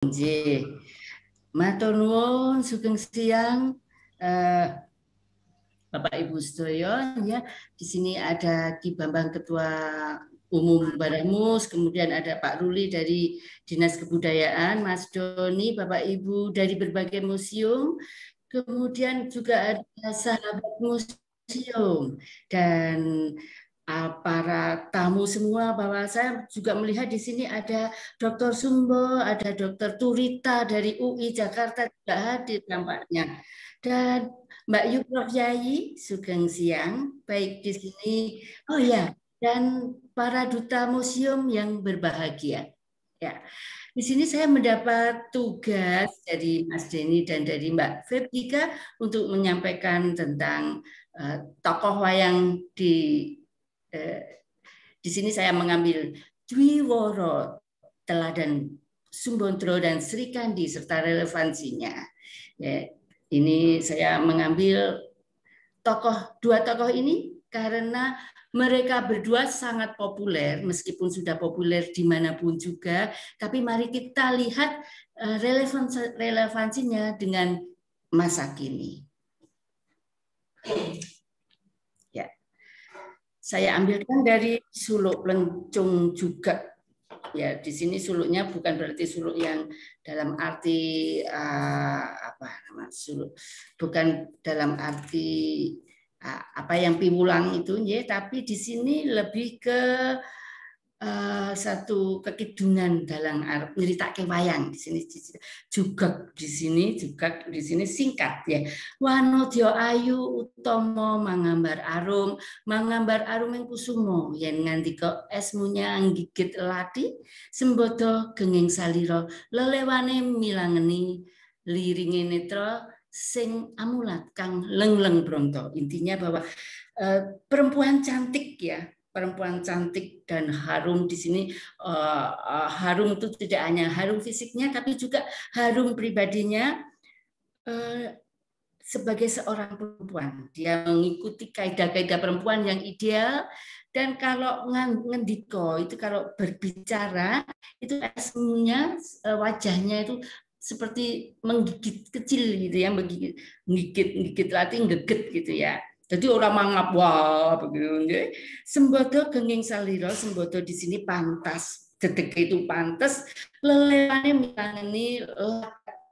Nggih. Matur nuwun, sugeng siang Bapak Ibu sedaya ya. Di sini ada Ki Bambang Ketua Umum Baramus, kemudian ada Pak Ruli dari Dinas Kebudayaan, Mas Doni, Bapak Ibu dari berbagai museum, kemudian juga ada sahabat museum dan para tamu semua, bahwa saya juga melihat di sini ada Dr. Sumbo, ada Dr. Turita dari UI Jakarta juga hadir nampaknya. Dan Mbak Yukrof Yayi, sugeng siang, baik di sini. Oh ya, dan para duta museum yang berbahagia. Ya, di sini saya mendapat tugas dari Mas Denny dan dari Mbak Febrika untuk menyampaikan tentang tokoh wayang eh, di sini saya mengambil Dwiworo, Teladan Sumbondro dan Sri Kandi serta relevansinya. Ya, ini saya mengambil dua tokoh ini karena mereka berdua sangat populer, meskipun sudah populer dimanapun juga, tapi mari kita lihat relevansinya dengan masa kini. Ya, saya ambilkan dari suluk Lencung juga. Ya, di sini suluknya bukan berarti suluk yang dalam arti apa nama suluk, bukan dalam arti apa yang piwulang itu, ya, tapi di sini lebih ke satu kekidungan dalam nyeritakake wayang. Di sini juga di sini singkat ya. Wanodya ayu utama mangambar arum ing kusumo yen ngandika esmunya nggigit elati sembodo genging salira lelewane milangeni liringe netra sing amulat kang lengleng bronto. Intinya bahwa perempuan cantik ya, perempuan cantik dan harum di sini. Harum itu tidak hanya harum fisiknya, tapi juga harum pribadinya. Sebagai seorang perempuan, dia mengikuti kaidah-kaidah perempuan yang ideal. Dan kalau ngendiko itu, kalau berbicara itu esmunya, wajahnya itu seperti menggigit kecil gitu ya, menggigit latih geget gitu ya. Jadi orang mangap wah begitu. Sembodo genging saliro, sembodo di sini pantas, dedek itu pantas, lelewane milangeni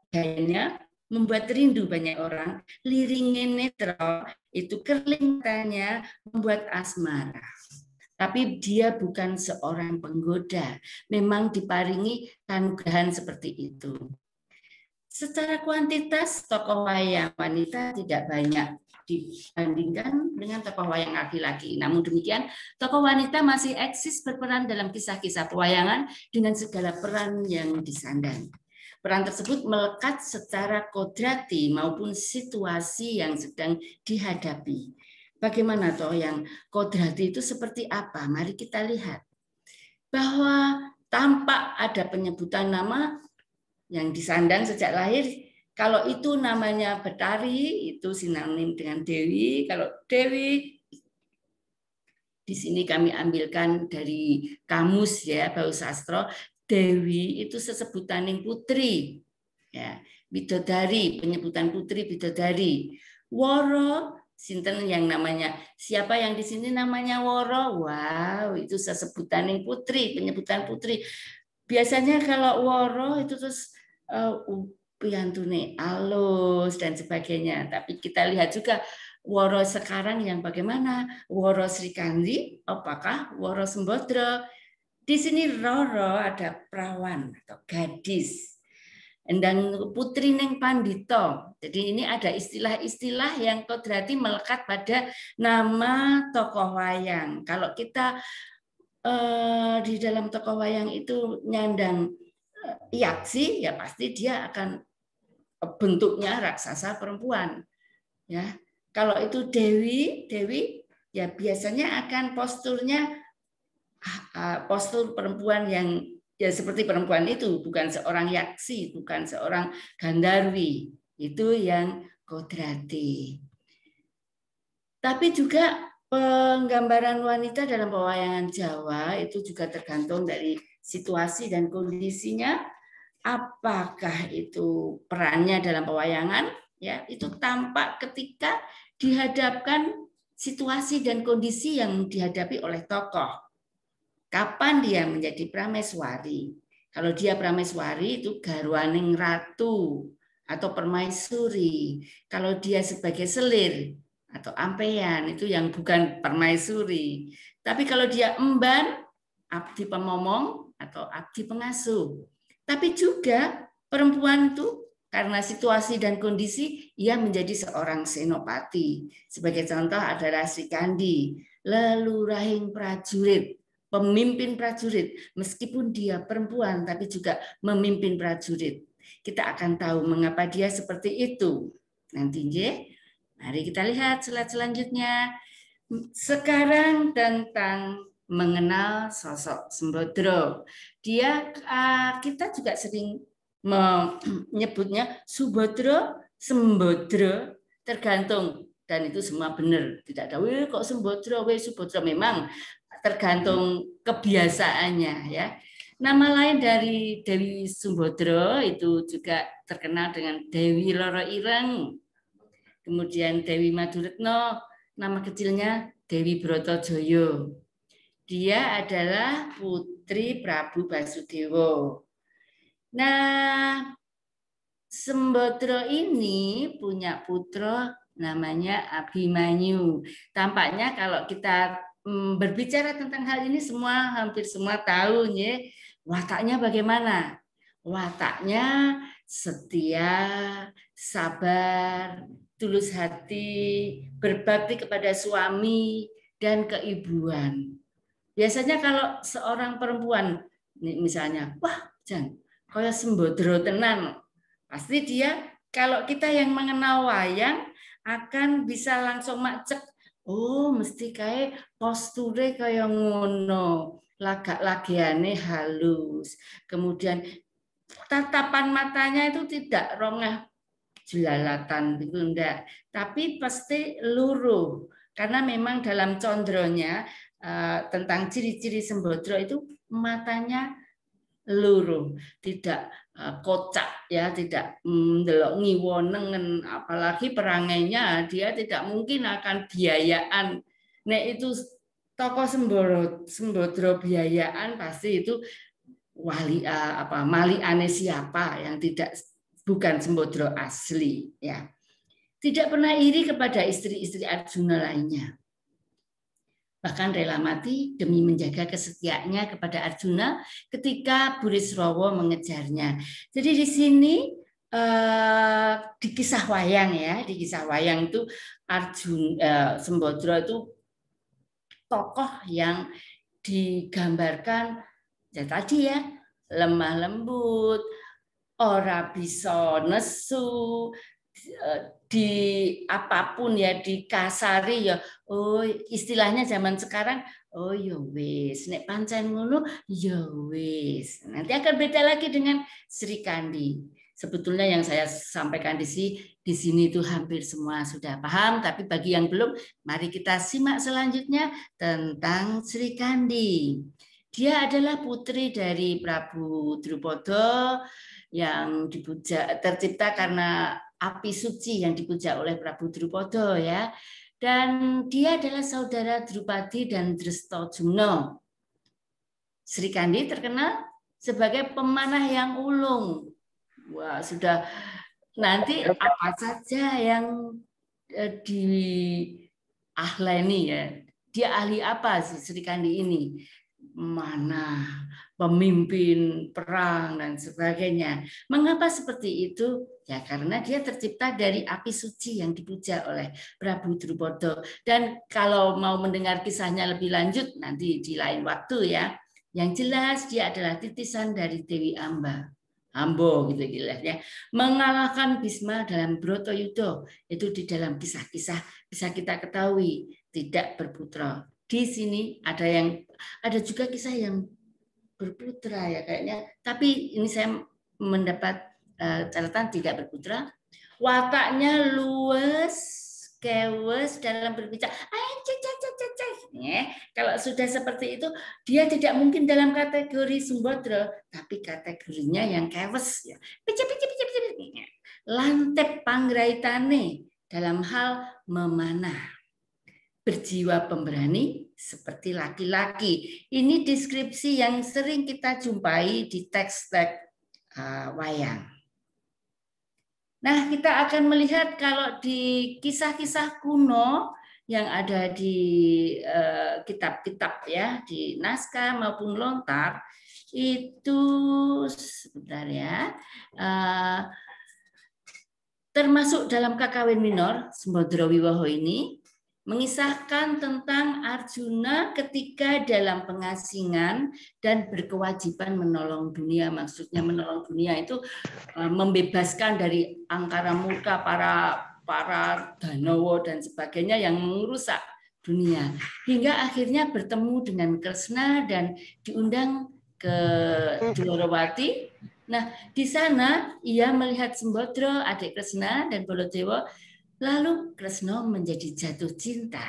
gayanya membuat rindu banyak orang, liringin netra itu kerling matanya membuat asmara. Tapi dia bukan seorang penggoda, memang diparingi kanugrahan seperti itu. Secara kuantitas tokoh wayang wanita tidak banyak dibandingkan dengan tokoh wayang laki-laki. Namun demikian, tokoh wanita masih eksis berperan dalam kisah-kisah pewayangan dengan segala peran yang disandang. Peran tersebut melekat secara kodrati maupun situasi yang sedang dihadapi. Bagaimana toh yang kodrati itu seperti apa? Mari kita lihat. Bahwa tampak ada penyebutan nama yang disandang sejak lahir. Kalau itu namanya Betari, itu sinonim dengan Dewi. Kalau Dewi, di sini kami ambilkan dari kamus ya, Bau Sastro. Dewi itu sesebutaning putri, ya, bidodari, penyebutan putri bidodari. Woro, sinten yang namanya, siapa yang di sini namanya Woro? Wow, itu sesebutaning putri, penyebutan putri. Biasanya kalau Woro itu terus piyantune alus dan sebagainya. Tapi kita lihat juga Woro sekarang yang bagaimana? Woro Sri Kandi, apakah Woro Sembodro? Di sini Roro ada perawan atau gadis. Endang putri neng pandito. Jadi ini ada istilah-istilah yang kodrati melekat pada nama tokoh wayang. Kalau kita di dalam tokoh wayang itu nyandang yaksi, ya pasti dia akan bentuknya raksasa perempuan. Ya, kalau itu Dewi ya biasanya akan posturnya postur perempuan yang ya seperti perempuan itu, bukan seorang yaksi, bukan seorang Gandharwi. Itu yang kodrati. Tapi juga penggambaran wanita dalam pewayangan Jawa itu juga tergantung dari situasi dan kondisinya. apakah itu perannya dalam pewayangan, ya itu tampak ketika dihadapkan situasi dan kondisi yang dihadapi oleh tokoh. Kapan dia menjadi prameswari? Kalau dia prameswari itu garwaning ratu atau permaisuri. Kalau dia sebagai selir atau ampeyan itu yang bukan permaisuri. Tapi kalau dia emban, abdi pemomong atau abdi pengasuh. Tapi juga perempuan itu karena situasi dan kondisi ia menjadi seorang senopati. Sebagai contoh adalah Sri Kandi, lelurahing prajurit, pemimpin prajurit. Meskipun dia perempuan tapi juga memimpin prajurit. Kita akan tahu mengapa dia seperti itu. Nanti mari kita lihat slide selanjutnya. Sekarang tentang mengenal sosok Sembodro. Dia kita juga sering menyebutnya Subodro, Sembodro, tergantung, dan itu semua benar. Tidak ada kok Sembodro, Subodro, memang tergantung kebiasaannya ya. Nama lain dari Dewi Sembodro itu juga terkenal dengan Dewi Loro Ireng. Kemudian Dewi Maduretno, nama kecilnya Dewi Brotojoyo. Dia adalah putri Prabu Basudewo. Nah, Sembodro ini punya putra namanya Abimanyu. Tampaknya kalau kita berbicara tentang hal ini hampir semua tahu ya. Wataknya bagaimana? Wataknya setia, sabar, tulus hati, berbakti kepada suami dan keibuan. Biasanya kalau seorang perempuan misalnya, wah, Jan, kaya Sembodro tenan. Pasti dia, kalau kita yang mengenal wayang akan bisa langsung macek, oh mesti kayak posture kayak ngono, lagak-lagiane halus. Kemudian tatapan matanya itu tidak rongah jelalatan gitu enggak, tapi pasti luruh. Karena memang dalam condronya tentang ciri-ciri Sembodro itu matanya luruh, tidak kocak ya, tidak ndelok ngiwonengen, apalagi perangainya dia tidak mungkin akan biayaan. Nek itu tokoh Sembodro biayaan pasti itu wali maliane siapa yang tidak bukan Sembodro asli ya. Tidak pernah iri kepada istri-istri Arjuna lainnya. Bahkan rela mati demi menjaga kesetiaannya kepada Arjuna ketika Burisrawa mengejarnya. Jadi di sini di kisah wayang ya, di kisah wayang itu Sembodro itu tokoh yang digambarkan ya tadi ya, lemah lembut, ora bisa nesu, di apapun ya, dikasari ya, oh istilahnya zaman sekarang, oh ya wis, nek pancen ngono ya wis. Nanti akan beda lagi dengan Sri Kandi. Sebetulnya yang saya sampaikan di sini itu hampir semua sudah paham, tapi bagi yang belum, mari kita simak selanjutnya tentang Sri Kandi. Dia adalah putri dari Prabu Drupada yang tercipta karena api suci yang dipuja oleh Prabu Drupada ya. Dan dia adalah saudara Drupadi dan Drestojumna. Sri Kandi terkenal sebagai pemanah yang ulung. Wah, sudah nanti apa saja yang diahleni ya. Dia ahli apa sih Sri Kandi ini? Mana pemimpin perang dan sebagainya. Mengapa seperti itu? Ya karena dia tercipta dari api suci yang dipuja oleh Prabu Drupada. Dan kalau mau mendengar kisahnya lebih lanjut nanti di lain waktu ya. Yang jelas dia adalah titisan dari Dewi Amba. Ambo gitu ya. Mengalahkan Bisma dalam Bratayuda. Itu di dalam kisah-kisah bisa kita ketahui tidak berputra. Di sini ada juga kisah yang berputra ya kayaknya, tapi ini saya mendapat catatan tidak berputra. Wataknya luwes, kewes dalam berbicara. Ya, kalau sudah seperti itu, dia tidak mungkin dalam kategori Sumbodro, tapi kategorinya yang kewes. Ya. Lantep panggraitane dalam hal memanah. Berjiwa pemberani seperti laki-laki. Ini deskripsi yang sering kita jumpai di teks-teks wayang. Nah, kita akan melihat kalau di kisah-kisah kuno yang ada di kitab-kitab ya, di naskah maupun lontar, itu sebentar ya, termasuk dalam Kakawin Minor, Sembodro Wiwoho ini, mengisahkan tentang Arjuna ketika dalam pengasingan dan berkewajiban menolong dunia. Maksudnya menolong dunia itu membebaskan dari angkara murka para Danawa dan sebagainya yang merusak dunia. Hingga akhirnya bertemu dengan Kresna dan diundang ke Dwarawati. Nah, di sana ia melihat Sembodro, adik Kresna dan Baladewa. Lalu Kresna menjadi jatuh cinta.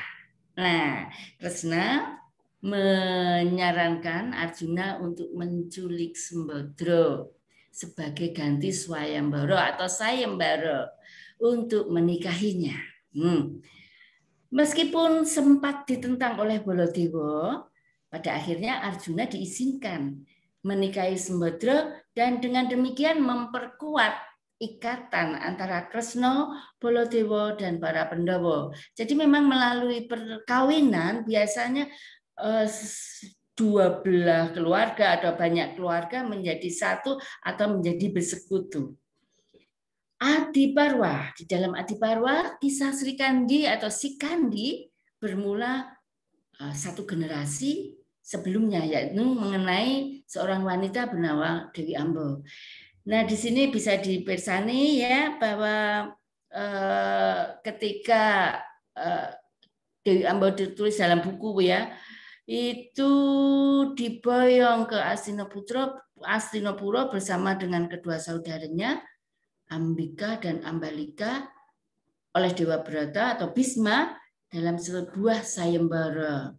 Nah, Kresna menyarankan Arjuna untuk menculik Sembodro sebagai ganti Swayambara atau Sayembara untuk menikahinya. Meskipun sempat ditentang oleh Baladewa, pada akhirnya Arjuna diizinkan menikahi Sembodro dan dengan demikian memperkuat ikatan antara Kresna, Baladewa, dan para Pandhawa. Jadi memang melalui perkawinan biasanya dua belah keluarga atau banyak keluarga menjadi satu atau menjadi bersekutu. Adiparwa, di dalam Adiparwa kisah Sri Kandi atau Sikandi bermula satu generasi sebelumnya, yaitu mengenai seorang wanita bernama Dewi Ambo. Nah, di sini bisa dipersani ya bahwa ketika Dewi Ambo ditulis dalam buku ya, itu diboyong ke Astinapura bersama dengan kedua saudaranya Ambika dan Ambalika oleh Dewa Brata atau Bisma dalam sebuah sayembara.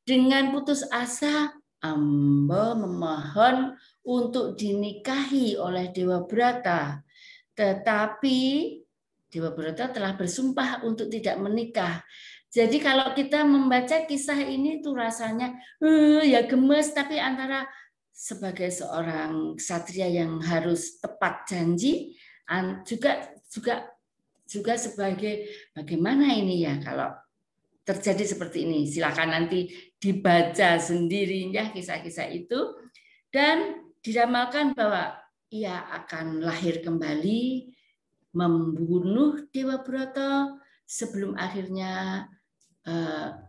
Dengan putus asa, Amba memohon untuk dinikahi oleh Dewa Brata. Tetapi Dewa Brata telah bersumpah untuk tidak menikah. Jadi kalau kita membaca kisah ini tuh rasanya ya gemes, tapi antara sebagai seorang ksatria yang harus tepat janji, juga sebagai bagaimana ini ya kalau terjadi seperti ini. Silakan nanti dibaca sendiri ya kisah-kisah itu, dan diramalkan bahwa ia akan lahir kembali membunuh Dewa Brata sebelum akhirnya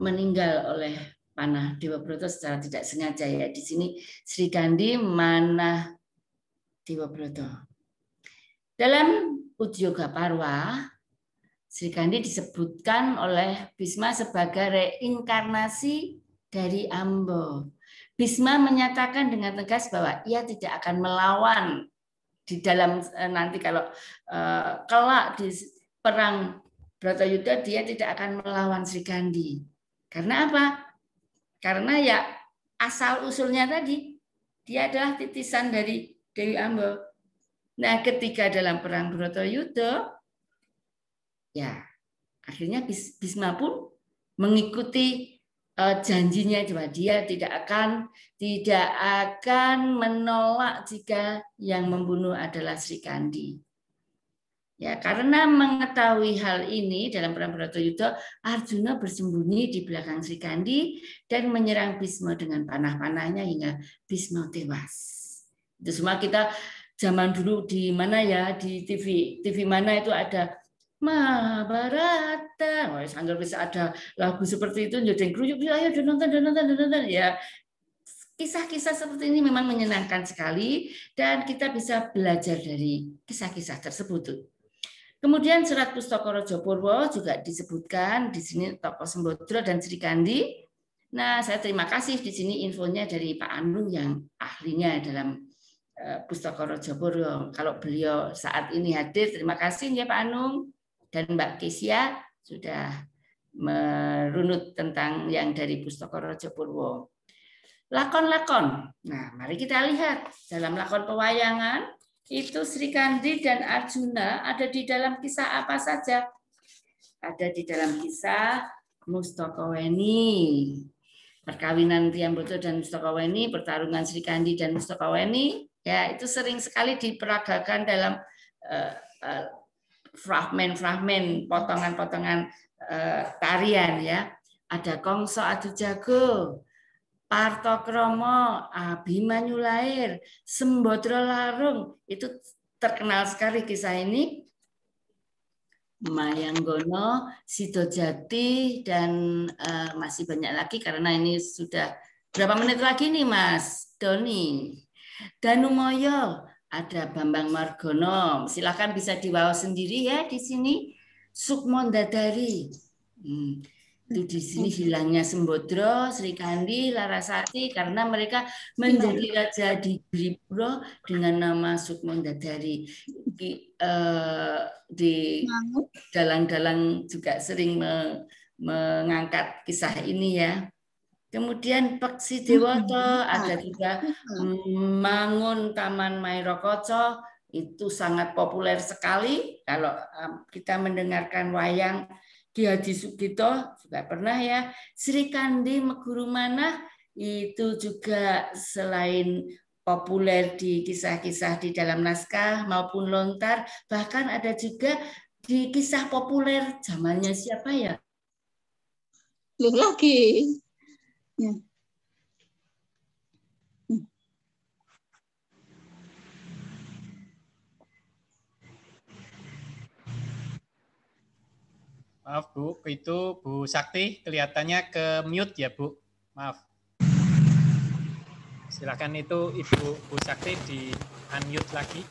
meninggal oleh panah Dewa Brata secara tidak sengaja ya. Di sini Sri Kandi manah Dewa Brata. Dalam Udyoga Parwa, Sri Kandi disebutkan oleh Bisma sebagai reinkarnasi dari Ambo. Bisma menyatakan dengan tegas bahwa ia tidak akan melawan di dalam nanti kalau kelak di perang Bratayuda, dia tidak akan melawan Sri Kandi. Karena apa? Karena ya asal usulnya tadi dia adalah titisan dari Dewi Ambo. Nah, ketika dalam perang Bratayuda, ya akhirnya Bisma pun mengikuti janjinya bahwa dia tidak akan menolak jika yang membunuh adalah Sri Kandi. Ya, karena mengetahui hal ini dalam perang Bratayuda, Arjuna bersembunyi di belakang Sri Kandi dan menyerang Bisma dengan panah-panahnya hingga Bisma tewas. Itu semua kita zaman dulu di mana ya, di TV mana itu ada Mahabharata. Oh, sanggar bisa ada lagu seperti itu, nyodeng kruyuk, ayo nonton ya. Kisah-kisah seperti ini memang menyenangkan sekali dan kita bisa belajar dari kisah-kisah tersebut. Kemudian surat Pustaka Raja Purwa juga disebutkan di sini tokoh Sembodro dan Sri Kandi. Nah, saya terima kasih di sini infonya dari Pak Anung yang ahlinya dalam Pustaka Raja Purwa. Kalau beliau saat ini hadir, terima kasih ya Pak Anung dan Mbak Kesia sudah merunut tentang yang dari Pustaka Raja Purwo. Lakon-lakon. Nah, mari kita lihat dalam lakon pewayangan itu Sri Kandi dan Arjuna ada di dalam kisah apa saja? Ada di dalam kisah Mustakaweni. Perkawinan Priyambada dan Mustakaweni, pertarungan Sri Kandi dan Mustakaweni, ya itu sering sekali diperagakan dalam fragmen-fragmen, potongan-potongan tarian ya. Ada Kongso Adu Jago, Partokromo, Abimanyu Lair, Sembodro Larung, itu terkenal sekali kisah ini. Mayanggono, Sidojati, dan masih banyak lagi karena ini sudah berapa menit lagi nih Mas Doni. Danumoyo, ada Bambang Margono, silakan bisa dibawa sendiri ya di sini. Sukmo Dadari, itu di sini hilangnya Sembodro, Sri Kandi, Larasati karena mereka menjadi raja di Giripuro dengan nama Sukmo Dadari. Di dalang-dalang juga sering mengangkat kisah ini ya. Kemudian Peksi Dewoto, ada juga Mangun Taman Mairokoco, itu sangat populer sekali. Kalau kita mendengarkan wayang Ki Haji Sugito juga pernah ya. Sri Kandi Meguru Manah itu juga selain populer di kisah-kisah di dalam naskah maupun lontar, bahkan ada juga di kisah populer zamannya siapa ya? Loh lagi. Ya. Maaf Bu, itu Bu Sakti kelihatannya ke mute ya Bu. Maaf. Silakan itu Ibu Bu Sakti di unmute lagi.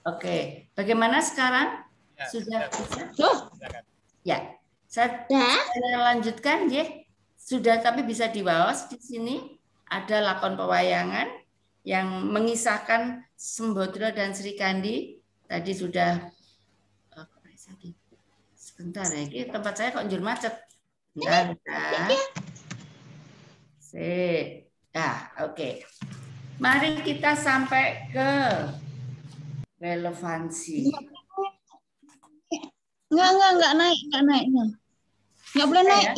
Oke, bagaimana sekarang? Ya, sudah bisa? Silakan. Ya, saya lanjutkan ya. Sudah, tapi bisa di bawah di sini ada lakon pewayangan yang mengisahkan Sembodro dan Sri Kandi. Tadi sudah sebentar ya, ini tempat saya kok njur macet. Bentar. Sip. Nah, oke. Mari kita sampai ke relevansi. Enggak naik. Enggak boleh naik.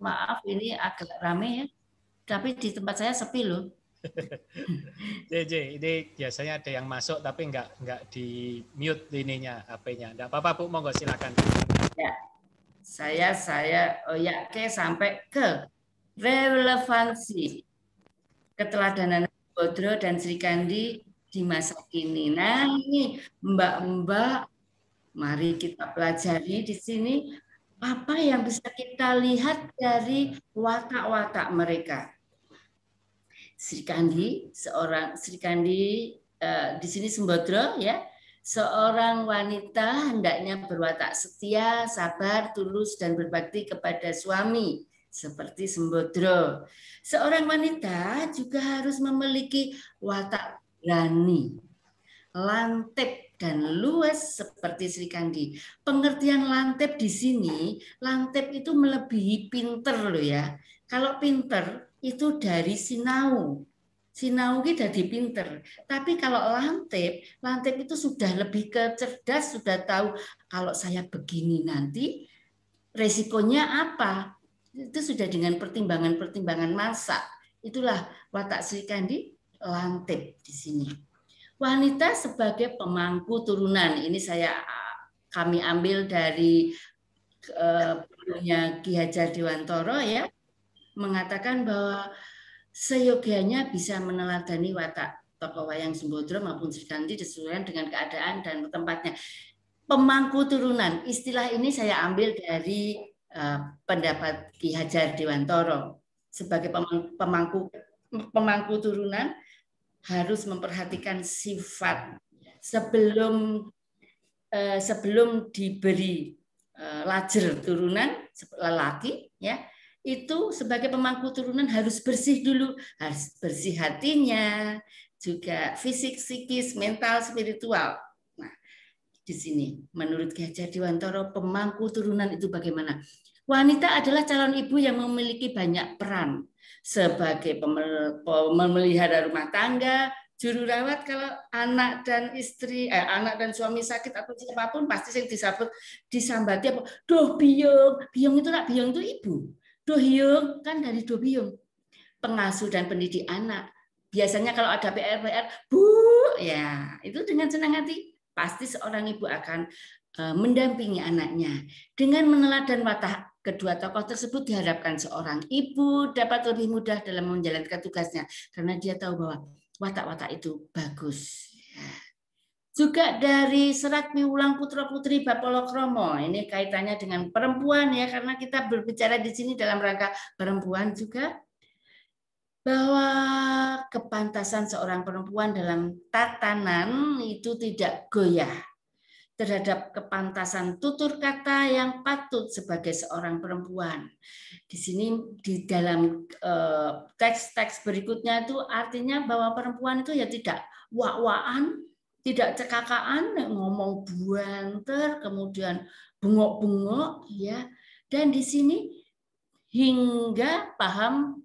Maaf, ini agak rame ya. Tapi di tempat saya sepi loh. JJ, ini biasanya ada yang masuk tapi enggak di mute ininya HP-nya. Enggak apa-apa Bu, monggo silakan. Ya. Saya oke sampai ke relevansi keteladanan Sembodro dan Sri Kandi di masa kini. Nah, ini Mbak-mbak, mari kita pelajari di sini apa yang bisa kita lihat dari watak-watak mereka. Sri Kandi di sini Sembodro ya, seorang wanita hendaknya berwatak setia, sabar, tulus dan berbakti kepada suami seperti Sembodro. Seorang wanita juga harus memiliki watak berani, lantip dan luas seperti Sri Kandi. Pengertian lantip di sini, lantip itu melebihi pinter loh ya. Kalau pinter itu dari sinau. Sinau kita jadi pinter. Tapi kalau lantip itu sudah lebih ke cerdas, sudah tahu kalau saya begini nanti resikonya apa. Itu sudah dengan pertimbangan-pertimbangan masa. Itulah watak Sri Kandi, lantip di sini. Wanita sebagai pemangku turunan. Ini kami ambil dari bukunya Ki Hajar Dewantara ya, mengatakan bahwa seyogianya bisa meneladani watak tokoh wayang Sembodro maupun Sri Kandi disesuaikan dengan keadaan dan tempatnya. Pemangku turunan, istilah ini saya ambil dari pendapat Ki Hajar Dewantara. Sebagai pemangku turunan harus memperhatikan sifat sebelum diberi lajer turunan lelaki ya. Itu sebagai pemangku turunan harus bersih dulu, harus bersih hatinya, juga fisik, psikis, mental, spiritual. Nah, di sini. Menurut Ki Hajar Dewantara, pemangku turunan itu bagaimana? Wanita adalah calon ibu yang memiliki banyak peran sebagai pemelihara rumah tangga, juru rawat kalau anak dan istri, anak dan suami sakit atau siapapun pasti yang disambati apa? Doh biung, biung itu nak biung itu ibu. Doh hiung kan dari doh biung. Pengasuh dan pendidik anak. Biasanya kalau ada PR-PR, Bu, ya itu dengan senang hati pasti seorang ibu akan mendampingi anaknya. Dengan meneladan watak kedua tokoh tersebut diharapkan seorang ibu dapat lebih mudah dalam menjalankan tugasnya karena dia tahu bahwa watak-watak itu bagus. Juga dari serat piwulang putra-putri Bab Polokrama, ini kaitannya dengan perempuan ya, karena kita berbicara di sini dalam rangka perempuan juga, bahwa kepantasan seorang perempuan dalam tatanan itu tidak goyah terhadap kepantasan tutur kata yang patut sebagai seorang perempuan. Di sini di dalam teks-teks berikutnya itu artinya bahwa perempuan itu ya tidak wak-waan, tidak cekakaan, ngomong buanter, kemudian bengok-bengok ya. Dan di sini hingga paham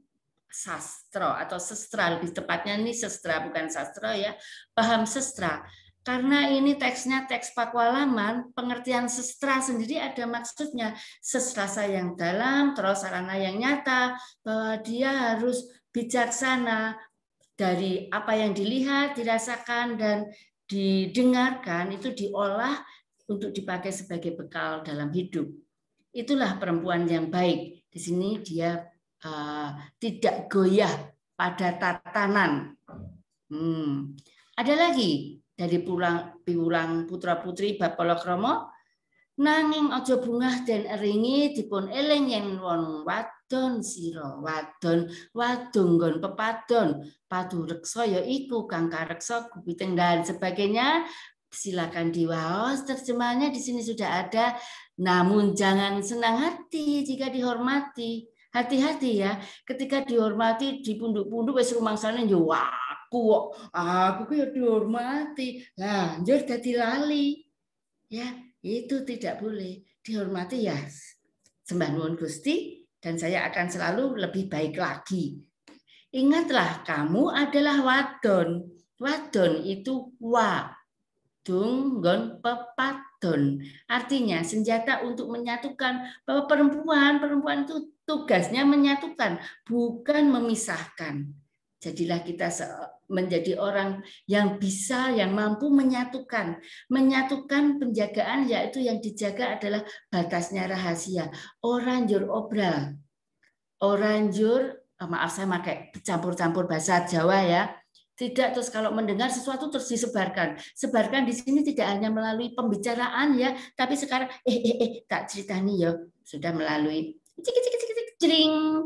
sastra atau sastra, lebih tepatnya ini sastra bukan sastra ya, paham sastra. Karena ini teksnya teks Pakualaman, pengertian sastra sendiri ada maksudnya sastra yang dalam, terus sarana yang nyata, bahwa dia harus bijaksana dari apa yang dilihat, dirasakan dan didengarkan itu diolah untuk dipakai sebagai bekal dalam hidup. Itulah perempuan yang baik. Di sini dia tidak goyah pada tatanan. Ada lagi dari piwulang putra-putri Bab Polokrama, nanging aja bungah den eringi dipun eling yen wong wadon sira, wadon wadon pepadon, padu reksa ya iku kang kareksa gupiting dan sebagainya. Silakan diwaos, terjemahannya di sini sudah ada. Namun jangan senang hati jika dihormati. Hati-hati ya, ketika dihormati dipunduk-punduk wis rumangsane yo aku ya dihormati. Lah, njur dadi lali. Ya, itu tidak boleh. Dihormati ya sembah nuwun Gusti dan saya akan selalu lebih baik lagi. Ingatlah kamu adalah wadon. Wadon itu wadung gon pepadon. Artinya senjata untuk menyatukan, bahwa perempuan itu tugasnya menyatukan, bukan memisahkan. Jadilah kita menjadi orang yang bisa, yang mampu menyatukan. Menyatukan penjagaan, yaitu yang dijaga adalah batasnya rahasia. Orang jur obral. Orang jur, maaf saya pakai campur-campur bahasa Jawa ya. Tidak terus kalau mendengar sesuatu terus disebarkan. Sebarkan di sini tidak hanya melalui pembicaraan ya, tapi sekarang tak ceritani ya, sudah melalui cering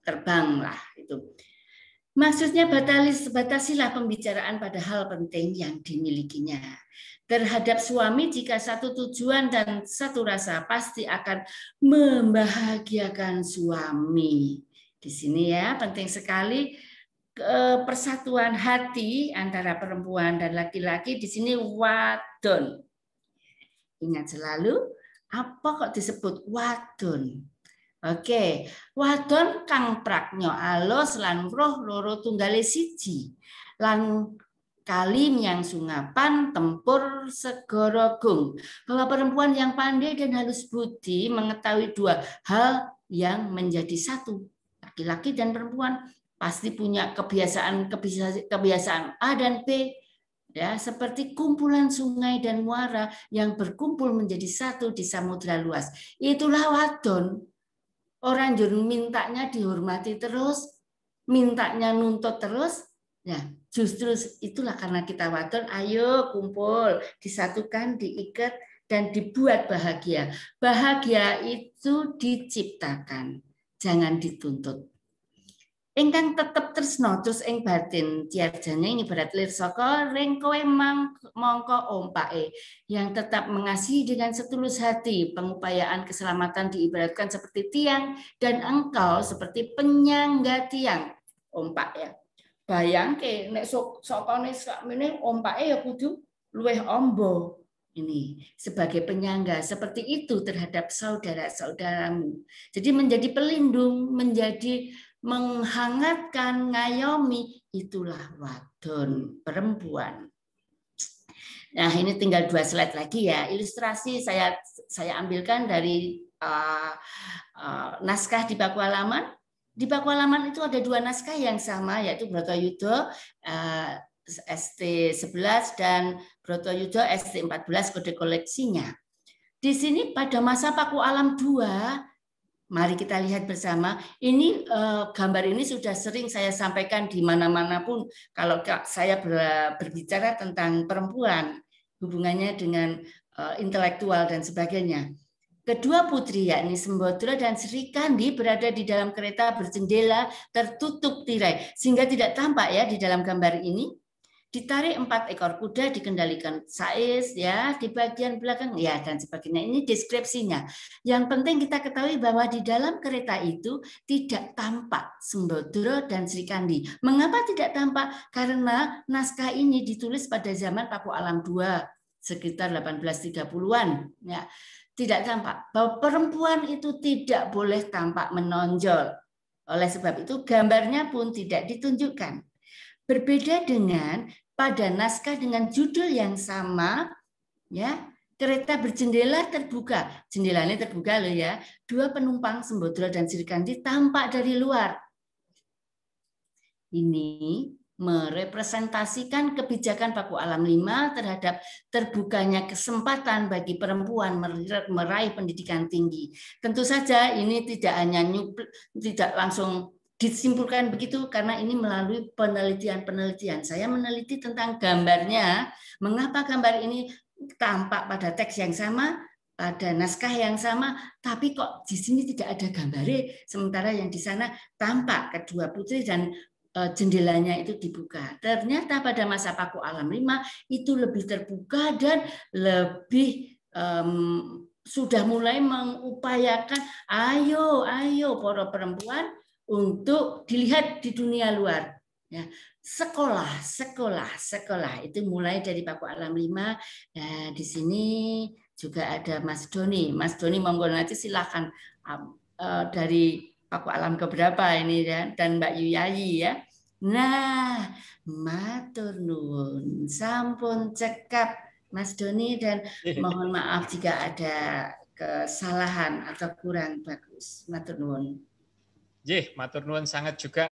terbang lah itu. Maksudnya batasilah pembicaraan pada hal penting yang dimilikinya. Terhadap suami jika satu tujuan dan satu rasa pasti akan membahagiakan suami. Di sini ya penting sekali persatuan hati antara perempuan dan laki-laki. Di sini wadon. Ingat selalu apa kok disebut wadon? Oke, wadon kang praknya alus lan roh loro tunggale siji lan kali yang sungapan tempur segara gung. Bahwa perempuan yang pandai dan halus budi mengetahui dua hal yang menjadi satu. Laki-laki dan perempuan pasti punya kebiasaan A dan B. Ya, seperti kumpulan sungai dan muara yang berkumpul menjadi satu di samudra luas. Itulah wadon. Orang jur mintanya dihormati terus, mintanya nuntut terus. Ya, justru itulah karena kita wadon, ayo kumpul, disatukan, diikat, dan dibuat bahagia. Bahagia itu diciptakan, jangan dituntut. Ingkang tetep tresno terus ing batin tiarjane ibarat lir saka ring kowe mongko ompake yang tetap mengasihi dengan setulus hati. Pengupayaan keselamatan diibaratkan seperti tiang dan engkau seperti penyangga tiang. Ompak ya. Bayangke nek sokone sakmene ompake ya kudu luwih amba. ini sebagai penyangga seperti itu terhadap saudara-saudaramu. Jadi menjadi pelindung, menjadi menghangatkan, ngayomi, itulah wadon perempuan. Nah, ini tinggal 2 slide lagi ya. Ilustrasi saya ambilkan dari naskah di baku halaman. Di baku halaman itu ada 2 naskah yang sama, yaitu Bratayuda ST11 dan Bratayuda ST14 kode koleksinya. Di sini pada masa Paku Alam 2, mari kita lihat bersama. Ini gambar ini sudah sering saya sampaikan di mana-mana pun kalau saya berbicara tentang perempuan, hubungannya dengan intelektual dan sebagainya. Kedua putri yakni Sembadra dan Sri Kandi berada di dalam kereta berjendela tertutup tirai sehingga tidak tampak ya di dalam gambar ini. Ditarik 4 ekor kuda dikendalikan Sais ya di bagian belakang ya dan sebagainya. Ini deskripsinya. Yang penting kita ketahui bahwa di dalam kereta itu tidak tampak Sembadra dan Sri Kandi. Mengapa tidak tampak? Karena naskah ini ditulis pada zaman Paku Alam 2 sekitar 1830-an ya. Tidak tampak bahwa perempuan itu tidak boleh tampak menonjol. Oleh sebab itu gambarnya pun tidak ditunjukkan. Berbeda dengan pada naskah dengan judul yang sama, ya kereta berjendela terbuka, jendelanya terbuka loh ya. 2 penumpang Sembadra dan Sri Kandi tampak dari luar. Ini merepresentasikan kebijakan Paku Alam 5 terhadap terbukanya kesempatan bagi perempuan meraih pendidikan tinggi. Tentu saja ini tidak hanya tidak langsung disimpulkan begitu karena ini melalui penelitian-penelitian. Saya meneliti tentang gambarnya, mengapa gambar ini tampak pada teks yang sama, pada naskah yang sama, tapi kok di sini tidak ada gambarnya, sementara yang di sana tampak kedua putri dan jendelanya itu dibuka. Ternyata pada masa Paku Alam 5 itu lebih terbuka dan lebih sudah mulai mengupayakan ayo para perempuan untuk dilihat di dunia luar. Ya, sekolah itu mulai dari Paku Alam 5. Nah, di sini juga ada Mas Doni. Mas Doni monggo nanti silakan dari Paku Alam keberapa ini ya, dan Mbak Yuyayi ya. Nah, matur nuwun, sampun cekap Mas Doni dan mohon maaf jika ada kesalahan atau kurang bagus. Matur nuwun. Matur nuwun sangat juga